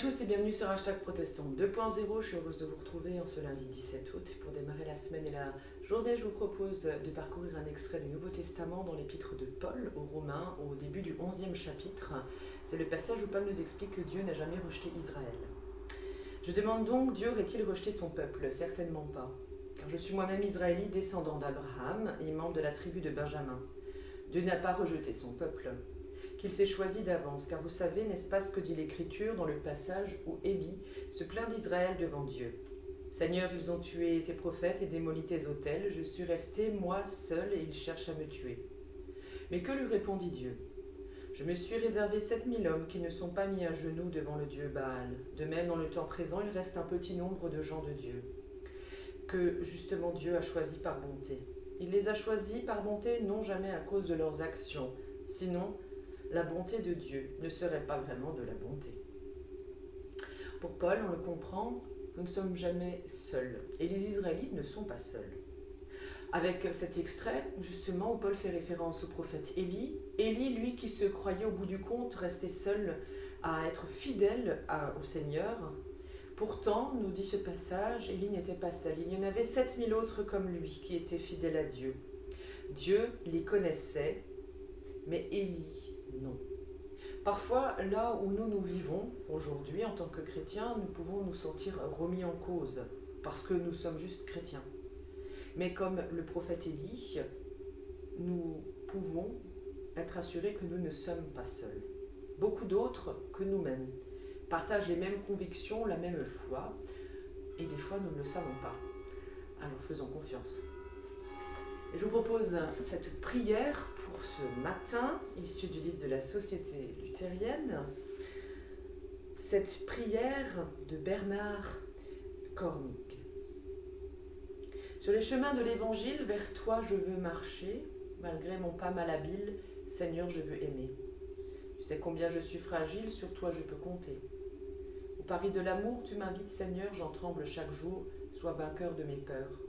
tous et bienvenue sur Hashtag Protestant 2.0. Je suis heureuse de vous retrouver en ce lundi 17 août. Pour démarrer la semaine et la journée, je vous propose de parcourir un extrait du Nouveau Testament dans l'épître de Paul aux Romains au début du 11e chapitre. C'est le passage où Paul nous explique que Dieu n'a jamais rejeté Israël. Je demande donc, Dieu aurait-il rejeté son peuple? Certainement pas. Car je suis moi-même israélite, descendant d'Abraham et membre de la tribu de Benjamin. Dieu n'a pas rejeté son peuple, qu'il s'est choisi d'avance, car vous savez, n'est-ce pas ce que dit l'Écriture dans le passage où Élie se plaint d'Israël devant Dieu? Seigneur, ils ont tué tes prophètes et démoli tes autels, je suis resté moi seul et ils cherchent à me tuer. Mais que lui répondit Dieu? Je me suis réservé 7000 hommes qui ne sont pas mis à genoux devant le Dieu Baal. De même, dans le temps présent, il reste un petit nombre de gens de Dieu, que justement Dieu a choisis par bonté. Il les a choisis par bonté, non jamais à cause de leurs actions, sinon la bonté de Dieu ne serait pas vraiment de la bonté. Pour Paul, on le comprend, nous ne sommes jamais seuls, et les Israélites ne sont pas seuls. Avec cet extrait, justement, où Paul fait référence au prophète Élie, Élie, lui qui se croyait au bout du compte, restait seul à être fidèle au Seigneur. Pourtant, nous dit ce passage, Élie n'était pas seul, il y en avait 7000 autres comme lui qui étaient fidèles à Dieu. Dieu les connaissait, mais Élie, non. Parfois, là où nous vivons aujourd'hui en tant que chrétiens, nous pouvons nous sentir remis en cause parce que nous sommes juste chrétiens. Mais comme le prophète Élie, nous pouvons être assurés que nous ne sommes pas seuls. Beaucoup d'autres que nous-mêmes partagent les mêmes convictions, la même foi, et des fois nous ne le savons pas. Alors faisons confiance. Et je vous propose cette prière pour ce matin, issue du livre de la Société luthérienne. Cette prière de Bernard Cornic. Sur les chemins de l'Évangile, vers toi je veux marcher, malgré mon pas malhabile, Seigneur, je veux aimer. Tu sais combien je suis fragile, sur toi je peux compter. Au pari de l'amour, tu m'invites, Seigneur, j'en tremble chaque jour, sois vainqueur de mes peurs.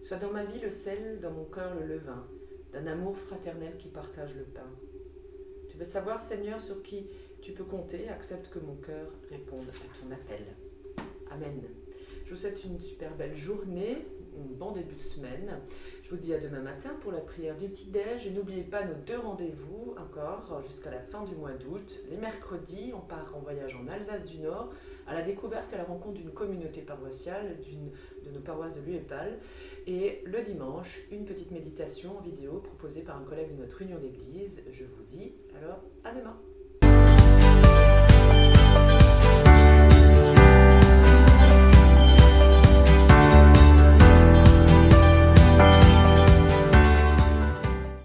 Sois dans ma vie le sel, dans mon cœur le levain, d'un amour fraternel qui partage le pain. Tu veux savoir, Seigneur, sur qui tu peux compter, accepte que mon cœur réponde à ton appel. Amen. Je vous souhaite une super belle journée, un bon début de semaine. Je vous dis à demain matin pour la prière du petit-déj. Et n'oubliez pas nos 2 rendez-vous encore jusqu'à la fin du mois d'août. Les mercredis, on part en voyage en Alsace du Nord, à la découverte et à la rencontre d'une communauté paroissiale, de nos paroisses de l'UEPAL. Et le dimanche, une petite méditation en vidéo proposée par un collègue de notre union d'église. Je vous dis alors à demain.